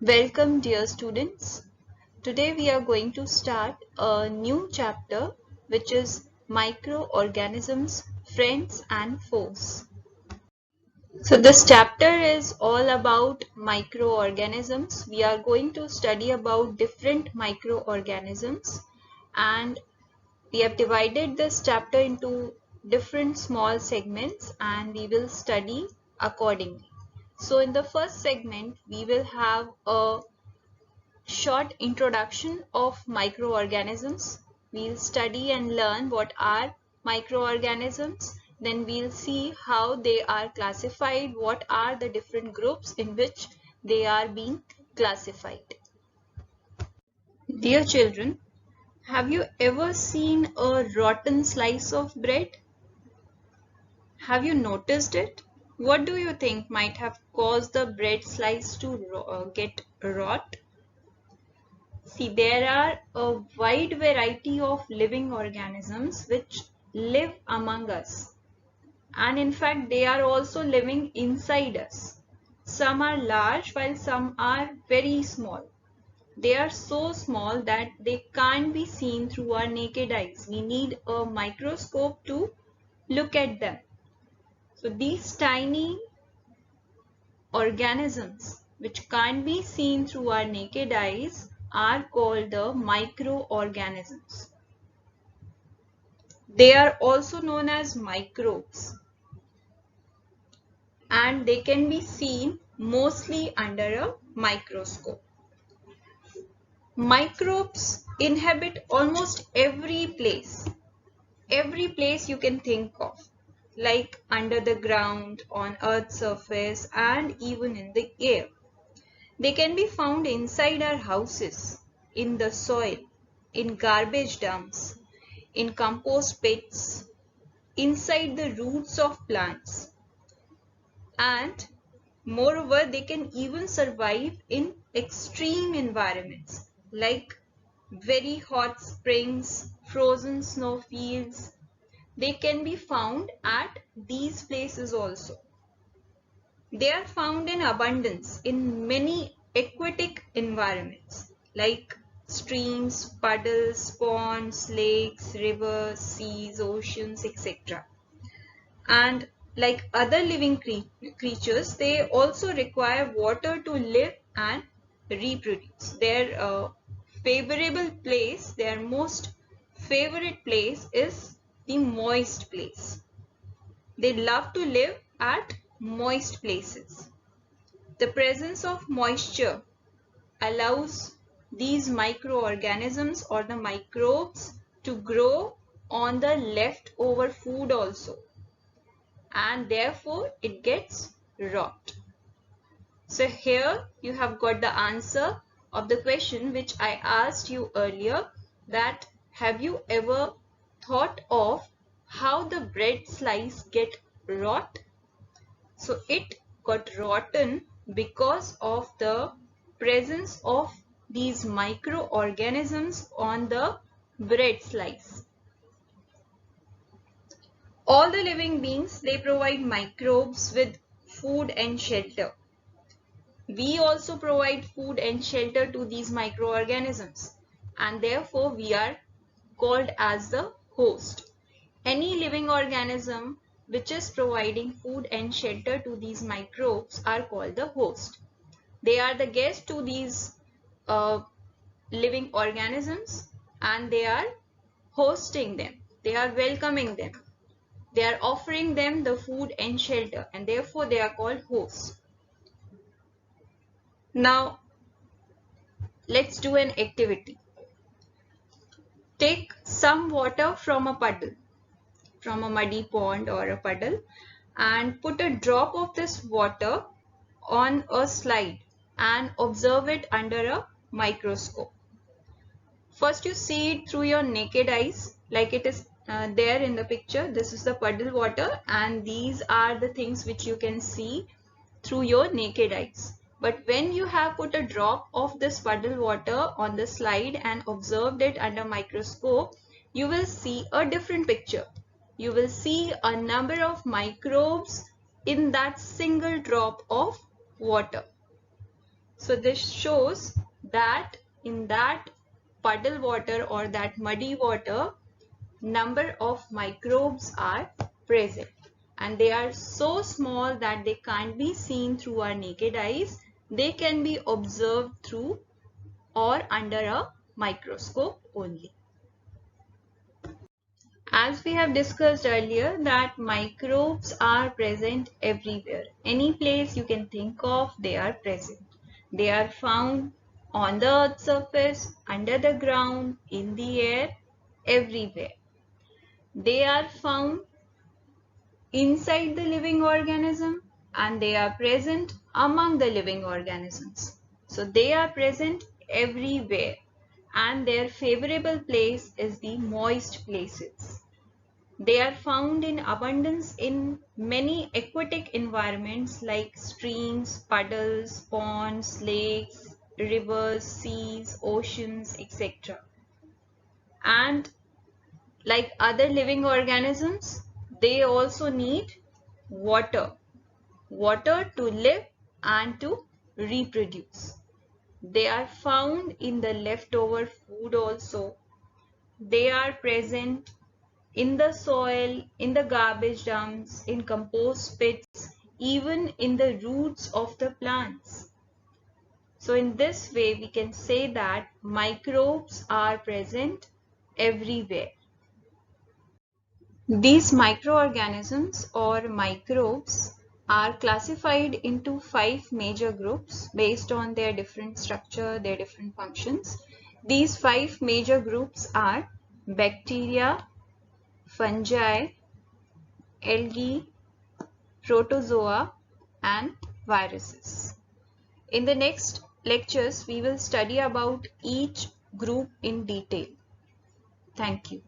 Welcome, dear students. Today we are going to start a new chapter which is microorganisms, friends and foes. So this chapter is all about microorganisms. We are going to study about different microorganisms, and we have divided this chapter into different small segments and we will study accordingly. So in the first segment, we will have a short introduction of microorganisms. We'll study and learn what are microorganisms. Then we'll see how they are classified, what are the different groups in which they are being classified. Dear children, have you ever seen a rotten slice of bread? Have you noticed it? What do you think might have caused the bread slice to get rot? See, there are a wide variety of living organisms which live among us. And in fact, they are also living inside us. Some are large while some are very small. They are so small that they can't be seen through our naked eyes. We need a microscope to look at them. So these tiny organisms which can't be seen through our naked eyes are called the microorganisms. They are also known as microbes, and they can be seen mostly under a microscope. Microbes inhabit almost every place you can think of, like under the ground, on Earth's surface, and even in the air. They can be found inside our houses, in the soil, in garbage dumps, in compost pits, inside the roots of plants, and moreover they can even survive in extreme environments like very hot springs, frozen snowfields. They can be found at these places also. They are found in abundance in many aquatic environments like streams, puddles, ponds, lakes, rivers, seas, oceans, etc. And like other living creatures, they also require water to live and reproduce. Their favorable place, their most favorite place is the moist place. They love to live at moist places. The presence of moisture allows these microorganisms or the microbes to grow on the leftover food also, and therefore it gets rot. So here you have got the answer of the question which I asked you earlier, that have you ever thought of how the bread slice get rot? So it got rotten because of the presence of these microorganisms on the bread slice. All the living beings, they provide microbes with food and shelter. We also provide food and shelter to these microorganisms, and therefore we are called as the host. Any living organism which is providing food and shelter to these microbes are called the host. They are the guest to these living organisms, and they are hosting them. They are welcoming them. They are offering them the food and shelter, and therefore they are called hosts. Now, let's do an activity. Take some water from a puddle, from a muddy pond or a puddle, and put a drop of this water on a slide and observe it under a microscope. First you see it through your naked eyes, like it is there in the picture. This is the puddle water, and these are the things which you can see through your naked eyes. But when you have put a drop of this puddle water on the slide and observed it under microscope, you will see a different picture. You will see a number of microbes in that single drop of water. So this shows that in that puddle water or that muddy water, number of microbes are present, and they are so small that they can't be seen through our naked eyes. They can be observed through or under a microscope only. As we have discussed earlier, that microbes are present everywhere. Any place you can think of, they are present. They are found on the earth's surface, under the ground, in the air, everywhere. They are found inside the living organism, and they are present among the living organisms. So they are present everywhere, and their favorable place is the moist places. They are found in abundance in many aquatic environments like streams, puddles, ponds, lakes, rivers, seas, oceans, etc. And like other living organisms, they also need water to live and to reproduce. They are found in the leftover food also. They are present in the soil, in the garbage dumps, in compost pits, even in the roots of the plants. So in this way, we can say that microbes are present everywhere. These microorganisms or microbes are classified into 5 major groups based on their different structure, their different functions. These 5 major groups are bacteria, fungi, algae, protozoa, and viruses. In the next lectures, we will study about each group in detail. Thank you.